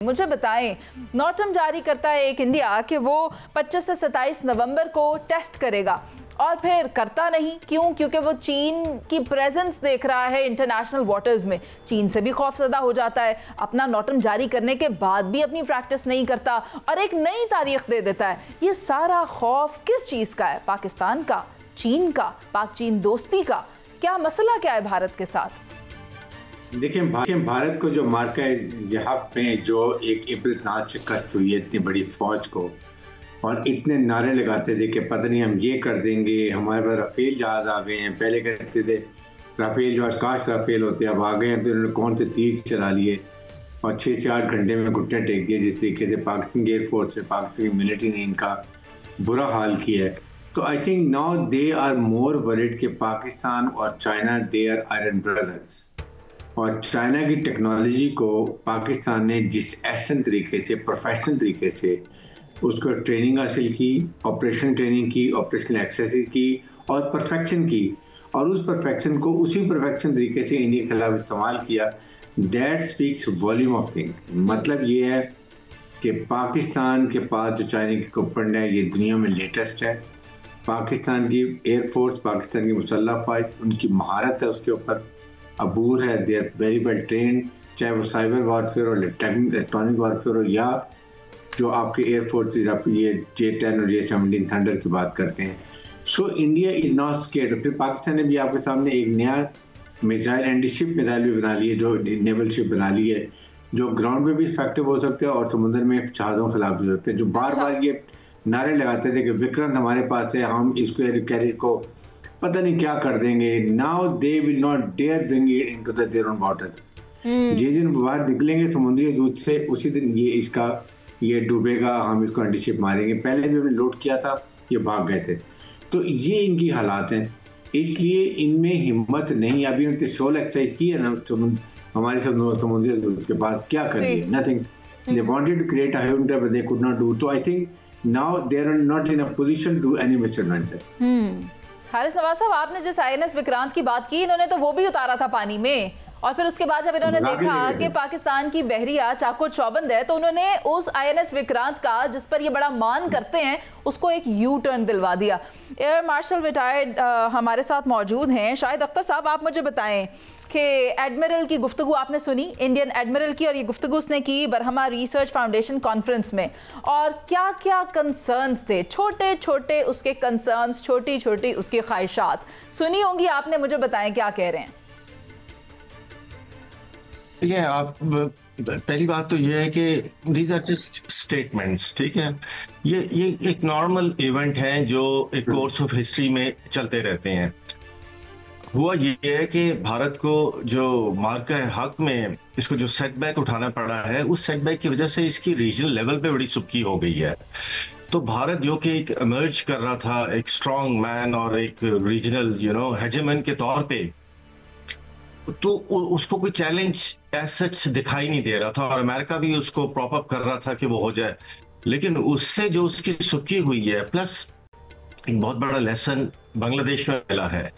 मुझे बताएं, नोटम जारी करता है एक इंडिया कि वो 25 से 27 नवंबर को टेस्ट करेगा और फिर करता नहीं। क्यों? क्योंकि वो चीन की प्रेजेंस देख रहा है इंटरनेशनल वाटर्स में। चीन से भी खौफजदा हो जाता है, अपना नोटम जारी करने के बाद भी अपनी प्रैक्टिस नहीं करता और एक नई तारीख दे देता है। ये सारा खौफ किस चीज़ का है? पाकिस्तान का, चीन का, पाक चीन दोस्ती का? क्या मसला क्या है भारत के साथ? देखिए, भारत को जो मार्का है यहाँ पे जो एक इब्रतनाक शिकस्त हुई है इतनी बड़ी फौज को, और इतने नारे लगाते थे कि पता नहीं हम ये कर देंगे, हमारे पास राफेल जहाज आ गए हैं। पहले कहते थे राफेल जो आकाश राफेल होते अब आ गए हैं, तो इन्होंने कौन से तीर चला लिए और 6 से 8 घंटे में घुटने टेक दिए। जिस तरीके से पाकिस्तान की एयरफोर्स में, पाकिस्तान की मिलिट्री ने इनका बुरा हाल किया है। तो I think now they are more worried कि पाकिस्तान और China they are iron brothers, और चाइना की टेक्नोलॉजी को पाकिस्तान ने जिस एहसन तरीके से, प्रोफेशनल तरीके से उसको ट्रेनिंग हासिल की, ऑपरेशन ट्रेनिंग की, ऑपरेशनल एक्सेस की और परफेक्शन की, और उस परफेक्शन को उसी परफेक्शन तरीके से इंडिया के खिलाफ इस्तेमाल किया, that speaks volume of thing. मतलब ये है कि पाकिस्तान के पास जो चाइना की इक्विपमेंट है ये दुनिया में लेटेस्ट है। पाकिस्तान की एयरफोर्स, पाकिस्तान की मुसल्लह फ़ौज, उनकी महारत है उसके ऊपर अबूर है, they are very well trained, चाहे वो साइबर वारफेयर और इलेक्ट्रॉनिक वारफेयर हो या जो आपके एयरफोर्स ये J-10 और J-17 थंडर की बात करते हैं। So India is not scared. फिर पाकिस्तान ने भी आपके सामने एक नया मिसाइल, एंटी शिप मिसाइल भी बना ली है, जो नेवल शिप बना ली है, जो ग्राउंड में भी इफेक्टिव हो सकते हैं और समुद्र में जहाज़ों के खिलाफ भी होते हैं। जो बार बार ये नारे लगाते थे कि विक्रांत हमारे पास है, हम इसको कैरियर को पता नहीं क्या कर देंगे। Now they will not dare bring it into their own waters. जिस दिन बाहर निकलेंगे समुद्री दूध से, उसी दिन ये डूबेगा, हम इसको एंटीशिप मारेंगे। पहले भी हमने लोड किया था, ये भाग गए थे। तो ये इनकी हालात हैं, इसलिए इनमें हिम्मत नहीं। अभी उन्होंने त्रिशूल एक्सरसाइज की है ना, हमारे सब समुद्री दूध के पास क्या करिए, nothing. They wanted to create a hydra but they could not do. तो I think now they are not in a position to any misadventure. Haris Nawaz साहब, आपने जिस INS विक्रांत की बात की, इन्होंने तो वो भी उतारा था पानी में, और फिर उसके बाद जब इन्होंने देखा कि पाकिस्तान की बहरिया चाको चौबंद है, तो उन्होंने उस INS विक्रांत का, जिस पर ये बड़ा मान करते हैं, उसको एक यू टर्न दिलवा दिया। एयर मार्शल रिटायर्ड हमारे साथ मौजूद हैं शाहिद अख्तर साहब। आप मुझे बताएं कि एडमिरल की गुफ्तगू आपने सुनी, इंडियन एडमिरल की, और ये गुफ्तगू उसने की बरहमा रिसर्च फाउंडेशन कॉन्फ्रेंस में, और क्या क्या कंसर्न्स थे, छोटे छोटे उसके कंसर्न्स, छोटी छोटी उसकी ख्वाहिशात सुनी होंगी आपने। मुझे बताएं क्या कह रहे हैं। ये आप पहली बात तो ये है कि दीज आर जस्ट स्टेटमेंट्स, ठीक है। ये एक नॉर्मल इवेंट है जो एक कोर्स ऑफ हिस्ट्री में चलते रहते हैं। हुआ ये है कि भारत को जो मार्का है हक में, इसको जो सेटबैक उठाना पड़ा है, उस सेटबैक की वजह से इसकी रीजनल लेवल पे बड़ी सुबकी हो गई है। तो भारत जो कि एक इमर्ज कर रहा था एक स्ट्रॉन्ग मैन और एक रीजनल हेजेमन के तौर पे, तो उसको कोई चैलेंज एज सच दिखाई नहीं दे रहा था, और अमेरिका भी उसको प्रॉप अप कर रहा था कि वो हो जाए। लेकिन उससे जो उसकी सुबकी हुई है, प्लस एक बहुत बड़ा लेसन बांग्लादेश में मिला है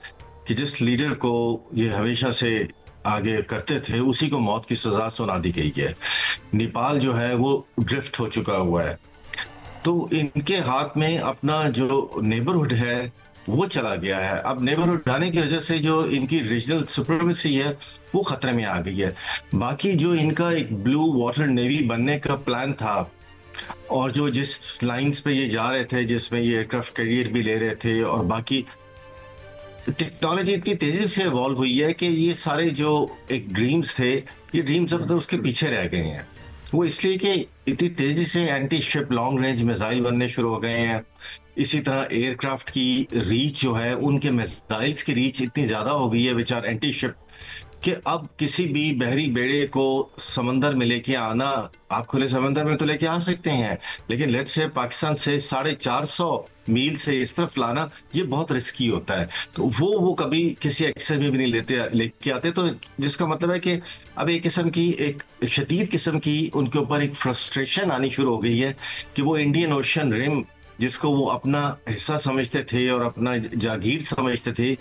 कि जिस लीडर को ये हमेशा से आगे करते थे, उसी को मौत की सजा सुना दी गई है। नेपाल जो है वो ड्रिफ्ट हो चुका हुआ है, तो इनके हाथ में अपना जो नेबरहुड है वो चला गया है। अब नेबरहुड जाने की वजह से जो इनकी रीजनल सुप्रीमेसी है वो खतरे में आ गई है। बाकी जो इनका एक ब्लू वाटर नेवी बनने का प्लान था, और जो जिस लाइंस पे ये जा रहे थे, जिसमें ये एयरक्राफ्ट कैरियर भी ले रहे थे, और बाकी टेक्नोलॉजी इतनी तेजी से इवॉल्व हुई है कि ये सारे जो एक ड्रीम्स थे, ये ड्रीम्स अब तो उसके पीछे रह गए हैं। वो इसलिए कि इतनी तेजी से anti ship long range missile बनने शुरू हो गए हैं। इसी तरह एयरक्राफ्ट की रीच जो है, उनके मिसाइल्स की रीच इतनी ज्यादा हो गई है विच आर एंटी शिप, कि अब किसी भी बहरी बेड़े को समंदर में लेके आना, आप खुले समंदर में तो लेके आ सकते हैं, लेकिन लेट्स से पाकिस्तान से 450 मील से इस तरफ लाना ये बहुत रिस्की होता है। तो वो कभी किसी एक्शन में भी नहीं लेके आते। तो जिसका मतलब है कि अब एक किस्म की, एक शदीद किस्म की उनके ऊपर एक फ्रस्ट्रेशन आनी शुरू हो गई है कि वो इंडियन ओशन रिम, जिसको वो अपना हिस्सा समझते थे और अपना जागीर समझते थे,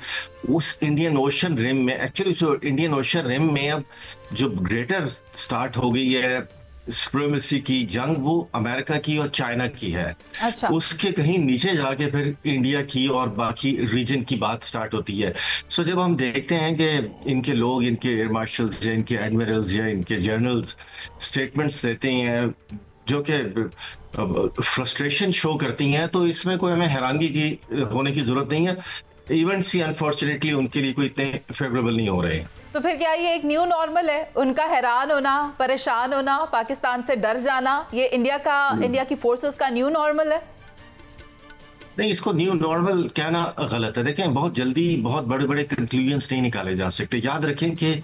उस इंडियन ओशन रिम में, एक्चुअली उस इंडियन ओशन रिम में अब जो ग्रेटर स्टार्ट हो गई है सुप्रीमेसी की जंग वो अमेरिका की और चाइना की है। अच्छा। उसके कहीं नीचे जाके फिर इंडिया की और बाकी रीजन की बात स्टार्ट होती है। सो जब हम देखते हैं कि इनके लोग, इनके एयर मार्शल्स या इनके एडमिरल्स या इनके जनरल्स स्टेटमेंट्स देते हैं जो कि फ्रस्ट्रेशन शो करती हैं, तो इसमें कोई हमें हैरानगी की होने की जरूरत नहीं है। इवेंट्स ही अनफॉर्चुनेटली उनके लिए कोई इतने फेवरेबल नहीं हो रहे हैं। तो फिर क्या ये एक न्यू नॉर्मल है, उनका हैरान होना, परेशान होना, पाकिस्तान से डर जाना, ये इंडिया की फोर्सेस का न्यू नॉर्मल है? नहीं, इसको न्यू नॉर्मल कहना गलत है। देखें, बहुत जल्दी बहुत बड़े बड़े कंक्लूजन्स नहीं निकाले जा सकते। याद रखें कि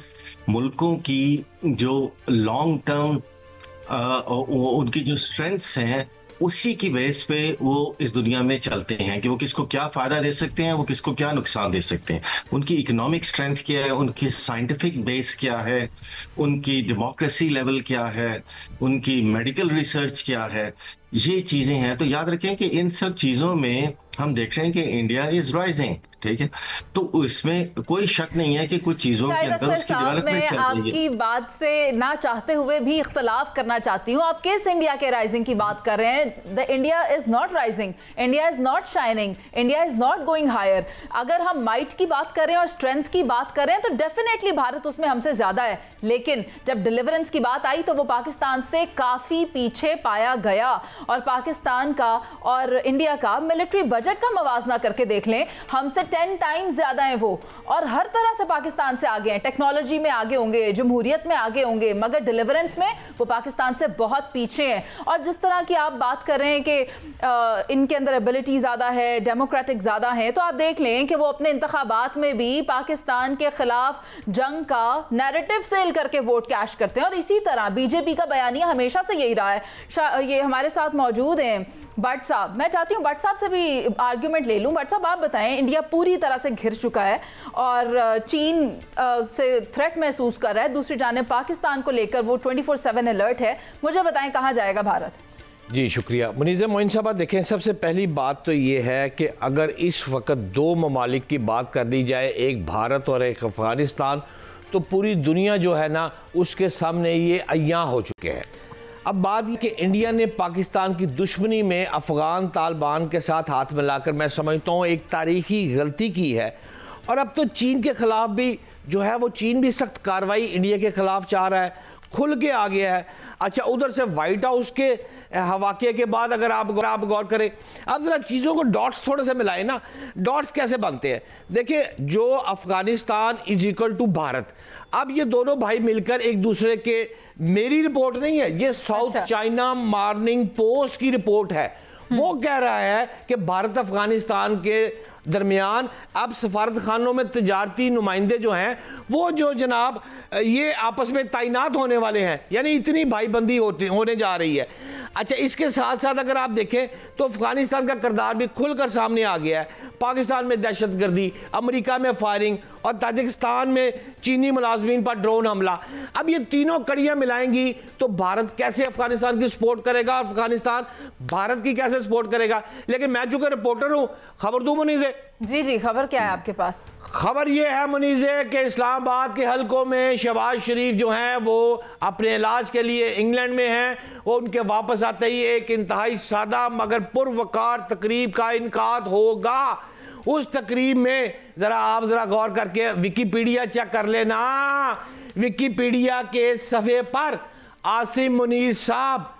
मुल्कों की जो लॉन्ग टर्म उनकी जो स्ट्रेंथ्स हैं उसी की बेस पे वो इस दुनिया में चलते हैं कि वो किसको क्या फायदा दे सकते हैं, वो किसको क्या नुकसान दे सकते हैं। उनकी इकोनॉमिक स्ट्रेंथ क्या है, उनकी साइंटिफिक बेस क्या है, उनकी डेमोक्रेसी लेवल क्या है, उनकी मेडिकल रिसर्च क्या है, ये चीजें हैं। तो याद रखें कि इन सब चीजों में हम देख रहे हैं कि इंडिया इज राइजिंग, ठीक है। तो इसमें कोई शक नहीं है कि कुछ चीजों के अंदर उसकी डेवलपमेंट चल रही है। आपकी बात से ना चाहते हुए भी इख्तलाफ करना चाहती हूँ। आप किस इंडिया के राइजिंग की बात कर रहे हैं? The India is not rising, India is not shining, India is not going higher. अगर हम माइट की बात करें और स्ट्रेंथ की बात करें तो डेफिनेटली भारत उसमें हमसे ज्यादा है, लेकिन जब डिलीवरेंस की बात आई तो वो पाकिस्तान से काफी पीछे पाया गया। और पाकिस्तान का और इंडिया का मिलिट्री बजट का मवाजना करके देख लें, हमसे 10 टाइम्स ज्यादा है वो, और हर तरह से पाकिस्तान से आगे हैं। टेक्नोलॉजी में आगे होंगे, जमहूरियत में आगे होंगे, मगर डिलीवरेंस में वो पाकिस्तान से बहुत पीछे हैं। और जिस तरह की आप बात कर रहे हैं कि इनके अंदर एबिलिटी ज्यादा है, डेमोक्रेटिक ज्यादा है, तो आप देख लें कि वो अपने इंतखाबात में भी पाकिस्तान के खिलाफ जंग का नैरेटिव सेल करके वोट कैश करते हैं। और इसी तरह बीजेपी का बयानिया हमेशा से यही रहा है। ये हमारे साथ मौजूद हैं भट्ट साहब। मैं चाहती हूँ भट्ट साहब से भी आर्ग्यूमेंट ले लूँ। भट्ट साहब, आप बताएं, इंडिया पूरी तरह से घिर चुका है और चीन से थ्रेट महसूस कर रहा है, दूसरी जानिब पाकिस्तान को लेकर वो 24/7 अलर्ट है। मुझे बताएं कहाँ जाएगा भारत? जी शुक्रिया मुनीज़ा मोइन साहब। देखें, सबसे पहली बात तो ये है कि अगर इस वक्त दो ममालिक की बात कर दी जाए, एक भारत और एक अफ़गानिस्तान, तो पूरी दुनिया जो है ना उसके सामने ये अय्यां हो चुके हैं। अब बात ये कि इंडिया ने पाकिस्तान की दुश्मनी में अफ़गान तालिबान के साथ हाथ मिलाकर मैं समझता हूँ एक तारीखी गलती की है। और अब तो चीन के ख़िलाफ़ भी जो है वो चीन भी सख्त कार्रवाई इंडिया के ख़िलाफ़ चाह रहा है, खुल के आ गया है। अच्छा, उधर से वाइट हाउस के वाक़े के बाद अगर आप गौर करें, अब ज़रा चीज़ों को डॉट्स थोड़े से मिलाएं ना। डॉट्स कैसे बनते हैं? देखिए, जो Afghanistan is equal to Bharat, अब ये दोनों भाई मिलकर एक दूसरे के, मेरी रिपोर्ट नहीं है, ये साउथ चाइना मॉर्निंग पोस्ट की रिपोर्ट है। वो कह रहा है कि भारत अफगानिस्तान के दरमियान अब सफारत खानों में तजारती नुमाइंदे जो हैं वो जो जनाब ये आपस में तैनात होने वाले हैं, यानी इतनी भाईबंदी होने जा रही है। अच्छा, इसके साथ साथ अगर आप देखें तो अफगानिस्तान का किरदार भी खुलकर सामने आ गया है। पाकिस्तान में दहशतगर्दी, अमेरिका में फायरिंग और ताजिकिस्तान में चीनी मुलाजमीन पर ड्रोन हमला। अब ये तीनों कड़ियां मिलाएंगी तो भारत कैसे अफगानिस्तान की सपोर्ट करेगा, अफगानिस्तान भारत की कैसे सपोर्ट करेगा। लेकिन मैं चूंकि रिपोर्टर हूं, खबर दूं मुनीज़े? जी जी, खबर क्या है आपके पास? खबर ये है मुनीज़े कि इस्लामाबाद के हलकों में शहबाज शरीफ जो हैं वो अपने इलाज के लिए इंग्लैंड में हैं। वो उनके वापस आते ही एक इंतहाई सादा मगर पुरवकार तकरीब का इनकाद होगा। उस तकरीब में आप जरा गौर करके विकीपीडिया चेक कर लेना। विकीपीडिया के सफ़े पर आसिम मुनीर साहब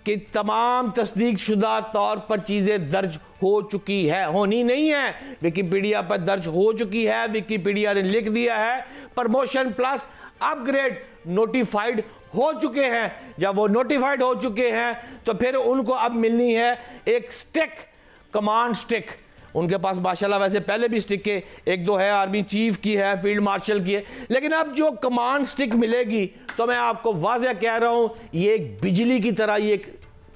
कि तमाम तस्दीक शुदा तौर पर चीज़ें दर्ज हो चुकी है, होनी नहीं है, विकीपीडिया पर दर्ज हो चुकी है। विकीपीडिया ने लिख दिया है प्रमोशन प्लस अपग्रेड नोटिफाइड हो चुके हैं। जब वो नोटिफाइड हो चुके हैं तो फिर उनको अब मिलनी है एक स्टिक, कमांड स्टिक। उनके पास माशाल्लाह वैसे पहले भी स्टिक के एक दो है, आर्मी चीफ की है, फील्ड मार्शल की है, लेकिन अब जो कमांड स्टिक मिलेगी तो मैं आपको वाज़ेह कह रहा हूं, ये एक बिजली की तरह ये एक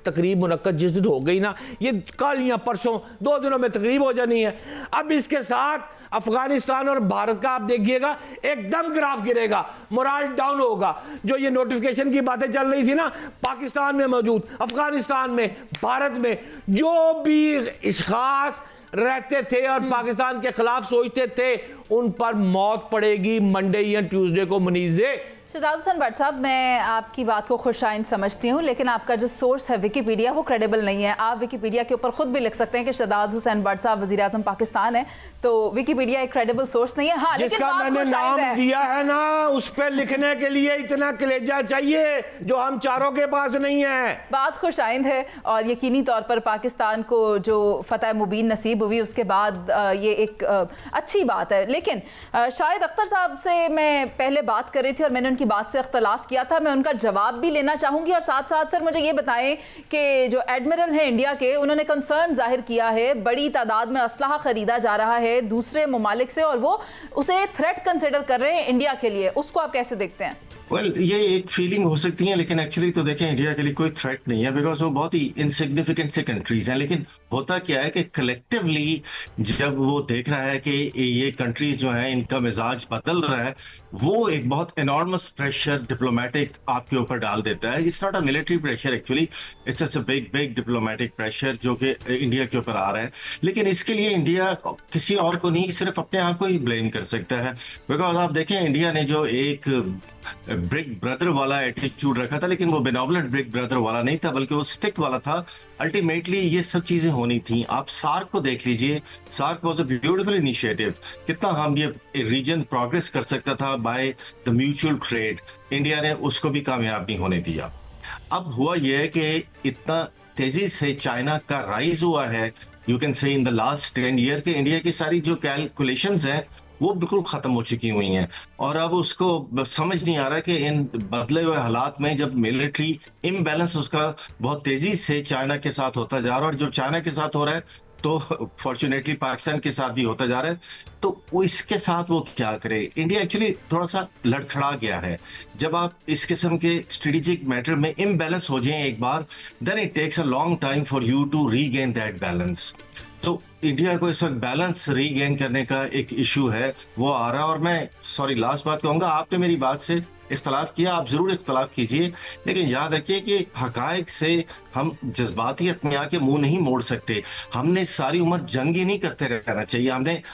तकरीब मुनक्कद जिस दिन हो गई ना, ये कल या परसों 2 दिनों में तकरीब हो जानी है। अब इसके साथ अफगानिस्तान और भारत का आप देखिएगा एकदम ग्राफ गिरेगा, मोराल डाउन होगा। जो ये नोटिफिकेशन की बातें चल रही थी ना, पाकिस्तान में मौजूद, अफगानिस्तान में, भारत में जो भी इस खास रहते थे और पाकिस्तान के खिलाफ सोचते थे, उन पर मौत पड़ेगी मंडे या ट्यूसडे को मुनीज़े। शहजाद हुसैन भट्ट साहब, मैं आपकी बात को खुशाइंद समझती हूँ, लेकिन आपका जो सोर्स है विकीपीडिया वो क्रेडिबल नहीं है। आप विकीपीडिया के ऊपर खुद भी लिख सकते हैं कि शहजाद हुसैन भट्ट साहब वज़ीर आज़म पाकिस्तान है, तो विकीपीडिया एक क्रेडिबल सोर्स नहीं है। हाँ, जिसका मैंने नाम दिया है ना, उस पर लिखने के लिए इतना कलेजा चाहिए जो हम चारों के पास नहीं है। बात खुशाइंद है और यकीनी तौर पर पाकिस्तान को जो फतह मुबीन नसीब हुई उसके बाद ये एक अच्छी बात है। लेकिन शाहिद अख्तर साहब से मैं पहले बात कर रही थी और मैंने उनकी बात से इख्तलाफ किया था, मैं उनका जवाब भी लेना चाहूँगी। और साथ साथ सर मुझे ये बताएं कि जो एडमिरल हैं इंडिया के, उन्होंने कंसर्न जाहिर किया है बड़ी तादाद में असलहा खरीदा जा रहा है दूसरे ममालिक से और वो उसे थ्रेट कंसिडर कर रहे हैं इंडिया के लिए। उसको आप कैसे देखते हैं? ये एक फीलिंग हो सकती है, लेकिन एक्चुअली तो देखें इंडिया के लिए कोई थ्रेट नहीं है, बिकॉज वो बहुत ही इनसिग्निफिकेंट से कंट्रीज हैं। लेकिन होता क्या है कि कलेक्टिवली जब वो देख रहा है कि ये कंट्रीज जो हैं इनका मिजाज बदल रहा है, वो एक बहुत एनॉर्मस प्रेशर डिप्लोमेटिक आपके ऊपर डाल देता है। It's not a military pressure, actually it's a big diplomatic pressure जो कि इंडिया के ऊपर आ रहा है। लेकिन इसके लिए इंडिया किसी और को नहीं, सिर्फ अपने आप को ही ब्लेम कर सकता है। बिकॉज आप देखें इंडिया ने जो एक ब्रिग ब्रदर वाला एटीट्यूड रखा था, लेकिन वो बेनोवलेंट ब्रिग ब्रदर वाला नहीं था, बल्कि वो स्टिक वाला था। अल्टीमेटली ये सब चीजें होनी थी। आप सार्क को देख लीजिए, SAARC was a beautiful initiative, कितना हम ये रीजन प्रोग्रेस कर सकता था by the mutual trade. India ने उसको भी कामयाब नहीं होने दिया। अब हुआ यह है कि इतना तेजी से चाइना का राइज हुआ है, you can say in the last 10 year के इंडिया की सारी जो कैलकुलेशंस हैं वो बिल्कुल खत्म हो चुकी हुई हैं। और अब उसको समझ नहीं आ रहा कि इन बदले हुए हालात में जब मिलिट्री इम्बैलेंस उसका बहुत तेजी से चाइना के साथ होता जा रहा है, और जब चाइना के साथ हो रहा है तो फॉर्चुनेटली पाकिस्तान के साथ भी होता जा रहा है, तो वो इसके साथ वो क्या करे। इंडिया एक्चुअली थोड़ा सा लड़खड़ा गया है। जब आप इस किस्म के स्ट्रेटेजिक मैटर में इम्बैलेंस हो जाएं एक बार, then it takes a long time for you to regain that balance. तो इंडिया को इस वक्त बैलेंस रीगेन करने का एक इशू है, वो आ रहा है। और मैं सॉरी लास्ट बात कहूंगा, आपने मेरी बात से इख्तलाफ किया, आप जरूर इख्तलाफ कीजिए, लेकिन याद रखिए कि हकायक से हम जज्बातियत में आके मुंह नहीं मोड़ सकते। हमने सारी उम्र जंग ही नहीं करते रहना चाहिए।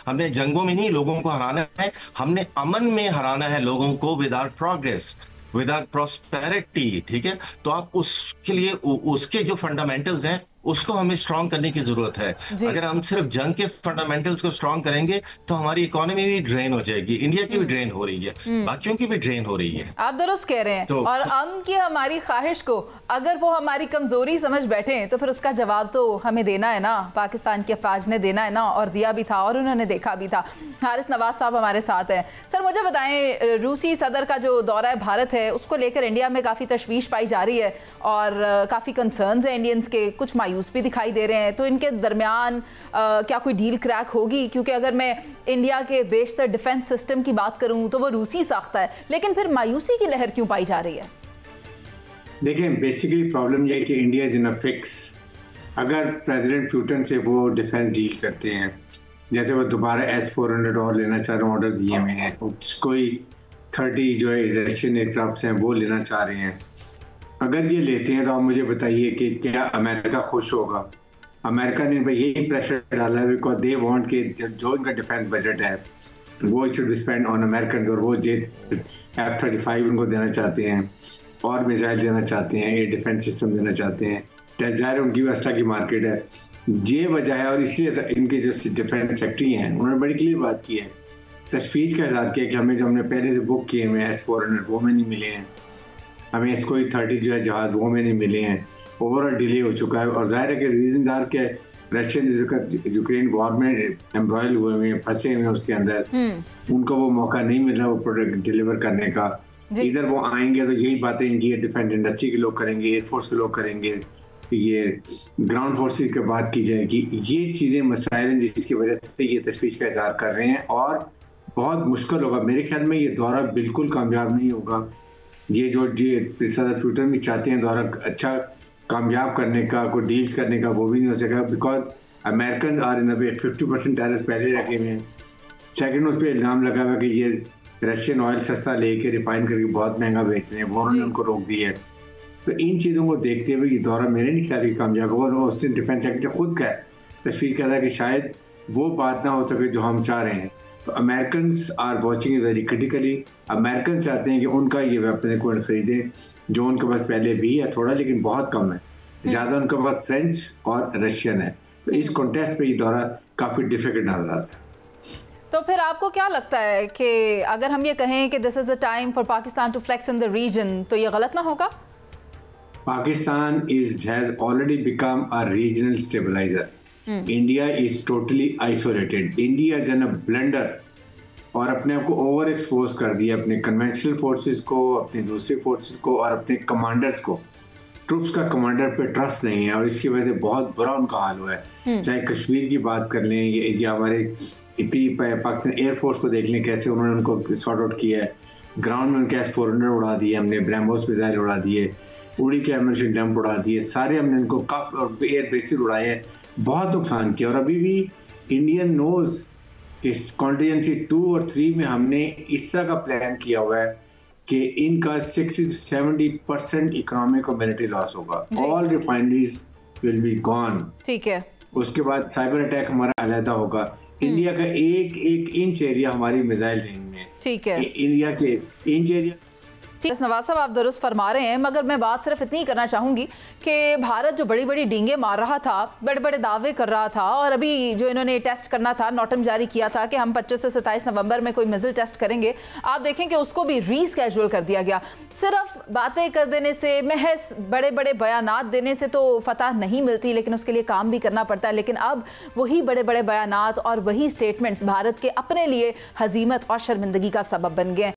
हमने जंगों में नहीं लोगों को हराना है, हमने अमन में हराना है लोगों को, विदाउट प्रोग्रेस, विदाउट प्रॉस्पेरिटी। ठीक है, तो आप उसके लिए उसके जो फंडामेंटल्स हैं उसको हमें स्ट्रॉन्ग करने की जरूरत है। अगर हम सिर्फ जंग के फंडामेंटल्स को स्ट्रॉन्ग करेंगे तो हमारी इकोनॉमी भी ड्रेन हो जाएगी, इंडिया की भी ड्रेन हो रही है, बाकियों की भी ड्रेन हो रही है। आप दुरुस्त कह रहे हैं। तो, और अमन की हमारी ख्वाहिश को अगर वो हमारी कमजोरी समझ बैठे तो फिर उसका जवाब तो हमें देना है ना, पाकिस्तान के अफवाज ने देना है ना, और दिया भी था और उन्होंने देखा भी था। हारिस नवाज साहब हमारे साथ हैं। सर मुझे बताएं, रूसी सदर का जो दौरा भारत है उसको लेकर इंडिया में काफ़ी तशवीश पाई जा रही है और काफ़ी कंसर्न्स हैं इंडियंस के, कुछ मायूस भी दिखाई दे रहे हैं। तो इनके दरमियान क्या कोई डील क्रैक होगी? क्योंकि अगर मैं इंडिया के बेशतर डिफेंस सिस्टम की बात करूं तो वो रूसी साख्ता है, लेकिन फिर मायूसी की लहर क्यों पाई जा रही है? देखिए, बेसिकली प्रॉब्लम यह है कि India is in a fix. अगर प्रेसिडेंट पुतिन से वो डिफेंस डील करते हैं, जैसे वो दोबारा S-400 और लेना चाह रहे हैं, ऑर्डर दिए हुए हैं, कोई 30 जो है रशियन एयरक्राफ्ट हैं वो लेना चाह रहे हैं, अगर ये लेते हैं तो आप मुझे बताइए कि क्या अमेरिका खुश होगा? अमेरिका ने भाई यही प्रेशर डाला है, बिकॉज दे वांट के जो इनका डिफेंस बजट है वो should be spend on American, और वो F-35 उनको देना चाहते हैं और मिसाइल देना चाहते हैं, एयर डिफेंस सिस्टम देना चाहते हैं। ज़ाहिर उनकी असला की मार्केट है, ये वजह है। और इसलिए इनके जो डिफेंस सेक्रेटरी हैं उन्होंने बड़ी क्लियर बात की है, तशवीश का इज़हार किया कि हमें जो हमने पहले से बुक किए हुए S-400 वो में नहीं मिले हैं, हमें इसको 30 जो है जहाज़ वो में नहीं मिले हैं, ओवरऑल डिले हो चुका है। और जाहिर है कि रीजनदार के रशियन यूक्रेन वॉर में एम्ब्रॉयल हुए हैं, फंसे हुए हैं उसके अंदर, उनको वो मौका नहीं मिल रहा वो प्रोडक्ट डिलीवर करने का। इधर वो आएंगे तो यही बातें इनकी डिफेंस इंडस्ट्री के लोग करेंगे, एयरफोर्स के लोग करेंगे, ये ग्राउंड फोर्सेस की बात की जाएगी। ये चीज़ें मसाइल हैं जिसकी वजह से ये तशवीश का इज़हार कर रहे हैं और बहुत मुश्किल होगा। मेरे ख्याल में ये दौरा बिल्कुल कामयाब नहीं होगा। ये जो सदर पुतिन भी चाहते हैं दौरा अच्छा कामयाब करने का, कोई डील्स करने का, वो भी नहीं हो सकेगा, बिकॉज अमेरिकन और इन 50% टैरिफ पहले रखे हुए हैं। सेकंड, उस पर इल्ज़ाम लगा हुआ कि ये रशियन ऑयल सस्ता लेके रिफाइन करके बहुत महंगा बेच रहे हैं, वो उन्होंने उनको रोक दिया है। तो इन चीज़ों को देखते हुए ये दौरा मेरे नहीं ख्याल कामयाब होगा। और उसने डिफेंस सेक्रेटरी खुद का तस्वीर कहता है कि शायद वो बात ना हो सके जो हम चाह रहे हैं, तो American are watching it very critically. American चाहते हैं कि उनका ये वेपन इक्विपमेंट खरीदें जो उनके पास पहले भी है थोड़ा, लेकिन बहुत कम है। ज़्यादा उनके पास फ्रेंच और रशियन है। तो इस कॉन्टेस्ट पे ये दौरा काफ़ी डिफिकल्ट नजर आता है। तो फिर आपको क्या लगता है कि अगर हम ये कहें कि this is the time for Pakistan to flex in the region, तो ये गलत ना होगा? Pakistan has already become a regional stabiliser. India is totally isolated. India जन ब्लेंडर और अपने आप को ओवर एक्सपोज कर दिया, अपने कन्वेंशनल फोर्सेस को, अपने दूसरे फोर्सेस को और अपने कमांडर्स को। ट्रूप्स का कमांडर पे ट्रस्ट नहीं है और इसकी वजह से बहुत बुरा उनका हाल हुआ है। चाहे कश्मीर की बात कर लें या हमारे पाकिस्तान एयरफोर्स को देख लें, कैसे उन्होंने उनको सॉर्ट आउट किया है। ग्राउंड में उनके S-400 उड़ा दिए हमने, ब्रह्मोस मिसाइल उड़ा दिए, उड़ी के एमिनेशन डंप उड़ा दिए, सारे हमने उनको काफी और एयर बेसिस उड़ाए हैं, बहुत नुकसान किया। और अभी भी इंडियन नोज कि कॉन्टीजेंसी 2 और 3 में हमने इस तरह का प्लान किया हुआ है कि इनका 60 से 70% इकोनॉमिक और मिलिट्री लॉस होगा। All refineries will be gone. ठीक है। उसके बाद साइबर अटैक हमारा अलहदा होगा। इंडिया का एक इंच एरिया हमारी मिसाइल रेंज में है। ठीक है। इंडिया के इंच एरिया। नवाज साहब आप दुरुस्त फरमा रहे हैं, मगर मैं बात सिर्फ इतनी करना चाहूँगी कि भारत जो बड़ी बड़ी डींगे मार रहा था, बड़े बड़े दावे कर रहा था, और अभी जो इन्होंने टेस्ट करना था, नोटम जारी किया था कि हम 25 से 27 नवंबर में कोई मिसाइल टेस्ट करेंगे, आप देखें कि उसको भी रीस्केड्यूल कर दिया गया। सिर्फ बातें कर देने से, महज बड़े बड़े बयानात देने से तो फतह नहीं मिलती, लेकिन उसके लिए काम भी करना पड़ता है। लेकिन अब वही बड़े बड़े बयानात और वही स्टेटमेंट्स भारत के अपने लिए हजीमत और शर्मिंदगी का सबब बन गए।